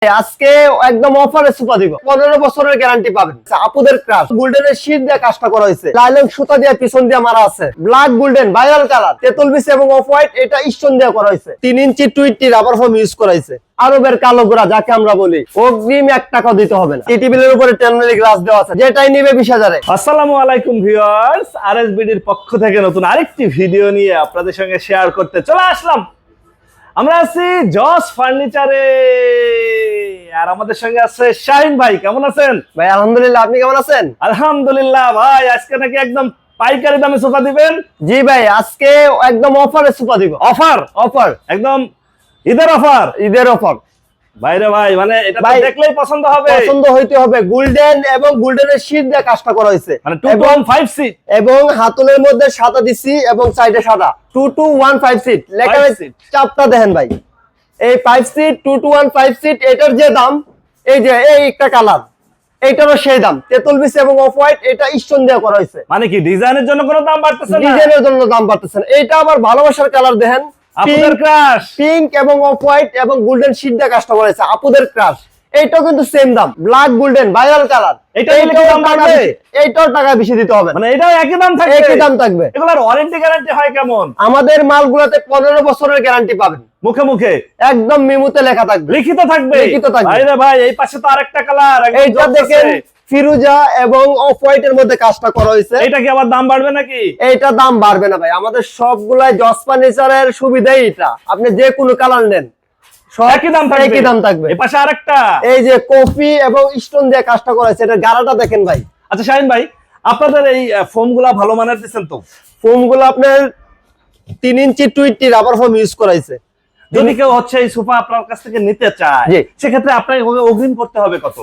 আজকে একদম অফারে সুপা দিব 15 বছরের গ্যারান্টি পাবেন। আপুদের ক্রাশ গোল্ডেনের শীট দিয়ে কাজটা করা হয়েছে, লাইলন সুতা দিয়ে পিছন দিয়ে মারা আছে, ব্ল্যাক গোল্ডেন ভাইরাল কালার, তেতুল বিচি এবং অফ হোয়াইট এটা স্টোন দিয়ে করা হয়েছে, 3 ইঞ্চি 20 রাবার ফোম ইউজ করা হয়েছে। আরবের কালো গোড়া যাকে আমরা বলি, অগ্রিম 1 টাকা দিতে হবে না। টেবিলের উপরে 10 মিলি গ্লাস দেওয়া আছে, যেটাই নিবে 20,000 এ। আসসালামু আলাইকুম ভিউয়ার্স, আরএসবিডির পক্ষ থেকে নতুন আরেকটি ভিডিও নিয়ে আপনাদের সঙ্গে শেয়ার করতে চলে আসলাম। আমরা আছি জস ফার্নিচারে, আর আমাদের সঙ্গে আছে শাহিন ভাই। কেমন আছেন ভাই? আলহামদুলিল্লাহ, আপনি কেমন আছেন? আলহামদুলিল্লাহ ভাই। আজকে নাকি একদম পাইকারি দামে সোফা দিবেন? জি ভাই, আজকে একদম অফারে সুপা দিব। অফার অফার একদম ঈদের অফার। ঈদের অফার ভাইরে ভাই, মানে এটা তো দেখলেই পছন্দ হবে। পছন্দ হইতে হবে। গোল্ডেন এবং গোল্ডেনের শীট দিয়ে কাজটা করা হয়েছে, মানে 215 সিট এবং হাতলের মধ্যে সাদা দিছি এবং সাইডে সাদা। 2215 সিট লেখা আছে, চাপটা দেখেন ভাই। এই 5 সিট 2215 সিট, এটার যে দাম, এই যে এই একটা কালার, এইটারও সেই দাম। তেতুল বিচি এবং অফ হোয়াইট এটা স্টোন দিয়ে করা হয়েছে। মানে কি ডিজাইনের জন্য কোনো দাম বাড়তেছে না? ডিজাইনের জন্য দাম বাড়তেছে না। এইটা আবার ভালোবাসার কালার দেখেন, আপুদের ক্রাশ, পিঙ্ক এবং অফ হোয়াইট এবং গোল্ডেন শীট দিয়ে কাজটা করেছে। আপুদের ক্রাশ এইটাও কিন্তু সেম দাম, ব্ল্যাক গোল্ডেন ভাইরাল কালার। এইটাও টাকা বেশি দিতে হবে, মানে এটাও একই দাম থাকবে। একই দাম থাকবে। এগুলার ওয়ারেন্টি গ্যারান্টি হয় কেমন? আমাদের মালগুলোতে 15 বছরের গ্যারান্টি পাবেন। মুখে মুখে একদম মেমোতে লেখা থাকবে, লিখিত থাকবে। লিখিত থাকবে। ভাইরে ভাই, এই পাশে তো আরেকটা কালার, এইটা দেখেন ফিরোজা এবং অফ হোয়াইট এর মধ্যে কাজটা করা হয়েছে। এটা কি আবার দাম বাড়বে নাকি? এইটা দাম বাড়বে না ভাই, আমাদের সবগুলাই জস ফার্নিচারের সুবিধাই এটা। আপনি যে কোনো কালার নেন একই দাম থাকবে। একই দাম থাকবে। এই পাশে আরেকটা, এই যে কফি এবং স্টোন দিয়ে কাজটা করা হয়েছে, এটা গাড়াটা দেখেন ভাই। আচ্ছা শাহিন ভাই, আপনাদের এই ফোমগুলা ভালো মানের দিচ্ছেন তো? ফোমগুলো আপনার 3 ইঞ্চি 20 রাবার ফোম ইউজ করা হয়েছে। যদি কেউ হচ্ছে এই সোফা আপনার কাছ থেকে নিতে চায়, সেক্ষেত্রে আপনাকে অগ্রিম করতে হবে কত?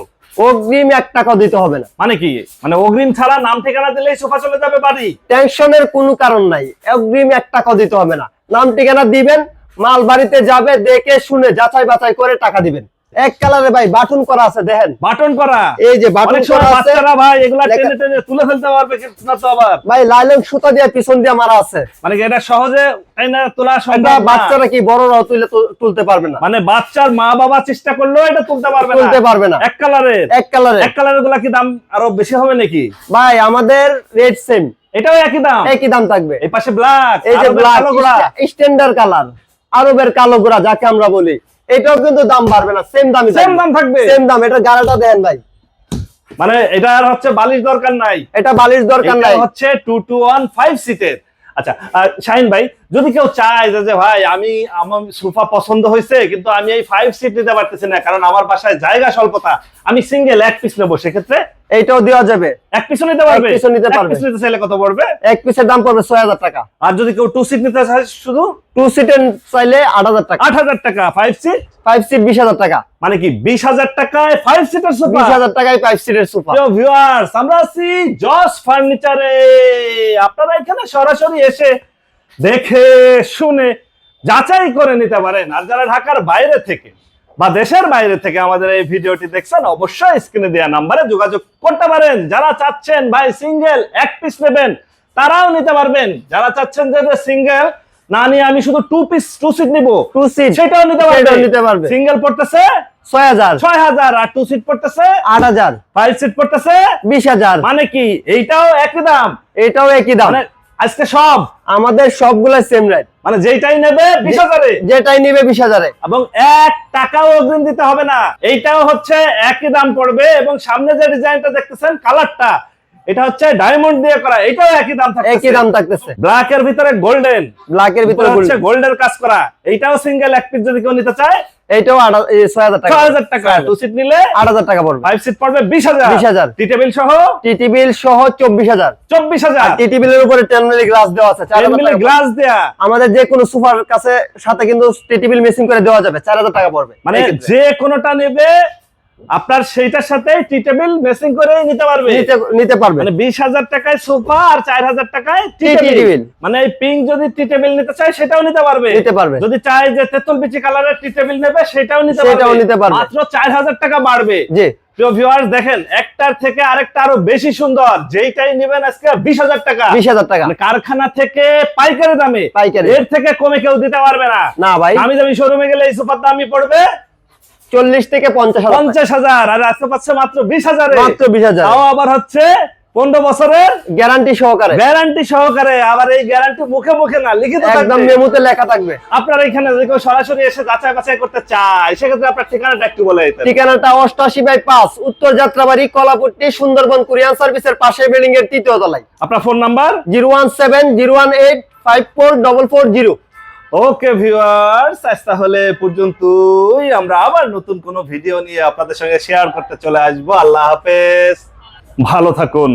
অগ্রিম 1 টাকা দিতে হবে না। মানে কি, মানে অগ্রিম ছাড়া নাম ঠিকানা দিলেই সোফা চলে যাবে বাড়ি? টেনশনের কোনো কারণ নাই, অগ্রিম 1 টাকা দিতে হবে না। নাম ঠিকানা দিবেন, মাল বাড়িতে যাবে, দেখে শুনে যাচাই বাছাই করে টাকা দিবেন। এক কালারে ভাই বাটন করা আছে, দেখেন বাটন করা। এই যে বাটন করা আছে, বাচ্চারা ভাই এগুলা টেনে টেনে তুলে ফেলতে পারবে না তো? আবার ভাই লাইলন সুতা দিয়ে পিছন দিয়ে মারা আছে, মানে এটা সহজে না তোলা সম্ভব। বাচ্চারা কি বড়রাও তুলতে পারবে না? মানে বাচ্চার মা বাবা চেষ্টা করলেও এটা তুলতে পারবে না। এক কালারের গুলা কি দাম আরো বেশি হবে নাকি? ভাই আমাদের রেট সেম, এটাও একই দাম থাকবে। এই পাশে ব্ল্যাক, এই যে ব্ল্যাক স্ট্যান্ডার্ড কালার, আরবের কালো গোড়া যাকে আমরা বলি, এটাও কিন্তু দাম বাড়বে না, সেম দাম থাকবে, সেম দাম। এটা গাড়াটা দেন ভাই, মানে এটা আর হচ্ছে বালিশ দরকার নাই, এটা বালিশ দরকার নাই, হচ্ছে 2215 সিটের। আচ্ছা শাহিন ভাই, যদি কেউ চায় যে ভাই আমার সোফা পছন্দ হয়েছে কিন্তু আমি এই 5 সিট নিতে পারতেছি না, কারণ আমার বাসায় জায়গা স্বল্পতা, আমি সিঙ্গেল এক পিস নেবো, সেক্ষেত্রে এইটাও দেওয়া যাবে। এক পিস নিতে পারবে? এক পিস নিতে পারবে। এক পিস নিতে চাইলে কত পড়বে? এক পিসের দাম পড়বে 6000 টাকা। আর যদি কেউ 2 সিট নিতে চায়, শুধু 2 সিটের চাইলে 8000 টাকা। 8000 টাকা। 5 সিট 20000 টাকা। মানে কি 20000 টাকায় 5 সিটের সোফা? 20000 টাকায় 5 সিটের সোফা। প্রিয় ভিউয়ার্স, আমরা আছি জস ফার্নিচারে। আপনারা এখানে সরাসরি এসে দেখে শুনে যাচাই করে নিতে পারেন। আর যারা ঢাকার বাইরে থেকে বা দেশের বাইরে থেকে আমাদের এই ভিডিওটি দেখছেন, অবশ্যই স্ক্রিনে দেওয়া নাম্বারে যোগাযোগ করতে পারেন। যারা চাচ্ছেন ভাই সিঙ্গেল এক পিস নেবেন, তারাও নিতে পারবেন। যারা চাচ্ছেন যে সিঙ্গেল না নিয়ে আমি শুধু 2 সিট নিব, 2 সিট, সেটাও নিতে পারবে। সিঙ্গেল পড়তেছে 6000 আর 2 সিট পড়তেছে 8000, 5 সিট পড়তেছে 20000। মানে কি এইটাও একই দাম, এটাও একই দাম। মানে আজকে সব আমাদের সবগুলো সেম রেট, মানে যেটাই নেবে 20000 এ, যেটাই নেবে 20000 এ, এবং 1 টাকাও অগ্রিম দিতে হবে না। এইটাও হচ্ছে একই দাম পড়বে। এবং সামনে যে ডিজাইনটা দেখতেছেন কালারটা, এটা হচ্ছে ডায়মন্ড দিয়ে করা, এটাও একই দাম থাকতেছে। ব্ল্যাক এর ভিতরে গোল্ডেন, ব্ল্যাক এর ভিতরে হচ্ছে গোল্ডের কাজ করা। এইটাও সিঙ্গেল এক পিস যদি কেউ নিতে চায়, এইটাও 6000 টাকা। 6000 টাকা। 2 সিট নিলে 8000 টাকা পড়বে। 5 সিট পড়বে 20000। টি টেবিল সহ 24000। 24000। টি টেবিলের উপরে 10 মিলি গ্লাস দেওয়া আছে, 10 মিলি গ্লাস দেয়া। আমাদের যে কোনো সোফার কাছে সাথে কিন্তু টি টেবিল মেশিং করে দেওয়া যাবে, 4000 টাকা পড়বে। মানে যে কোনোটা নেবে আপনার সেইটার সাথে টি টেবিল মেসিং করে নিতে পারবে। মানে 20000 টাকায় সোফা আর 4000 টাকায় টি টেবিল। মানে এই পিঙ্ক যদি টি টেবিল নিতে চায়, সেটাও নিতে পারবে। যদি চায় যে তেতুল বিচি কালারের টি টেবিল নেবে, সেটাও নিতে পারবে। মাত্র 4000 টাকা বাড়বে। জি প্রিয় ভিউয়ার্স, দেখেন একটার থেকে আরেকটা আরো বেশি সুন্দর। যেইটাই নেবেন আজকে 20000 টাকা। 20000 টাকা মানে কারখানা থেকে পাইকারি দামে, এর থেকে কমে কেউ দিতে পারবে না। না ভাই, দামি শোরুমে গেলে এই সোফার দামই পড়বে 40 থেকে 50,000 50,000 আর আজকে পাচ্ছে মাত্র 20,000 মাত্র 20,000 তাও আবার হচ্ছে 15 বছরের গ্যারান্টি সহকারে গ্যারান্টি সহকারে। আবার এই গ্যারান্টি মুখে মুখে না, লিখিত একদম থাকবে। মেমোতে লেখা থাকবে। আপনারা এখানে যদি কেউ সরাসরি এসে যাচাই বাছাই করতে চায়, সেক্ষেত্রে আপনার ঠিকানাটা একটু বলে দিতেন। ঠিকানাটা 88/5 উত্তর যাত্রাবাড়ি কলাপট্টি সুন্দরবন কুরিয়ান সার্ভিসের পাশে বিল্ডিং এর 3য় তলায়। আপনার ফোন নাম্বার 01701854440। ওকে ভিউয়ার্স, আজ তাহলে পর্যন্তই। আমরা আবার নতুন কোনো ভিডিও নিয়ে আপনাদের সঙ্গে শেয়ার করতে চলে আসবো। আল্লাহ হাফেজ, ভালো থাকুন।